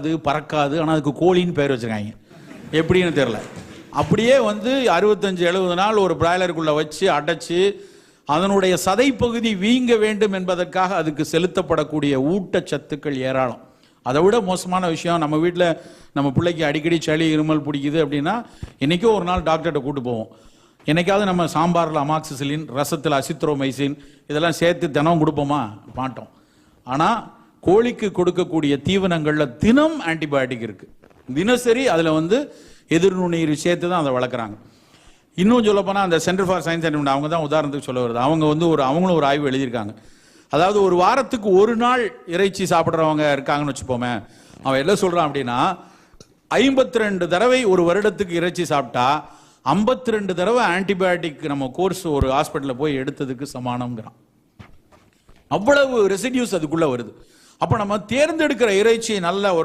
அது பறக்காது, ஆனால் அதுக்கு கோழின்னு பேர் வச்சுருக்காங்க. எப்படின்னு தெரில. அப்படியே வந்து 65-70 நாள் ஒரு பிராய்லருக்குள்ளே வச்சு அடைச்சி அதனுடைய சதைப்பகுதி வீங்க வேண்டும் என்பதற்காக அதுக்கு செலுத்தப்படக்கூடிய ஊட்டச்சத்துக்கள் ஏராளம். அதை விட மோசமான விஷயம், நம்ம வீட்டில் நம்ம பிள்ளைக்கு அடிக்கடி சளி இருமல் பிடிக்குது அப்படின்னா என்றைக்கோ ஒரு நாள் டாக்டர்கிட்ட கூட்டு போவோம். என்னைக்காவது நம்ம சாம்பாரில் அமாக்சிசிலின், ரசத்தில் அசித்ரோமைசின் இதெல்லாம் சேர்த்து தினம் கொடுப்போமா? மாட்டோம். ஆனால் கோழிக்கு கொடுக்கக்கூடிய தீவனங்களில் தினம் ஆன்டிபயோட்டிக் இருக்கு. தினசரி அதில் வந்து எதிர்நுண்ணீர் சேர்த்து தான் அதை வளர்க்குறாங்க. இன்னும் சொல்லப்போனால் அந்த சென்டர் ஃபார் சயின்ஸ் அண்ட் அவங்க தான் உதாரணத்துக்கு சொல்ல வருது. அவங்க வந்து அவங்களும் ஒரு ஆய்வு எழுதியிருக்காங்க. அதாவது ஒரு வாரத்துக்கு ஒரு நாள் இறைச்சி சாப்பிட்றவங்க இருக்காங்கன்னு வச்சுப்போமே, அவன் என்ன சொல்கிறான் அப்படின்னா 52 தடவை ஒரு வருடத்துக்கு இறைச்சி சாப்பிட்டா 52 தடவை ஆன்டிபயோட்டிக் நம்ம கோர்ஸ் ஒரு ஹாஸ்பிட்டலில் போய் எடுத்ததுக்கு சமானம்ங்கிறான். அவ்வளவு ரெசிடியூஸ் அதுக்குள்ளே வருது. அப்போ நம்ம தேர்ந்தெடுக்கிற இறைச்சி நல்ல ஒரு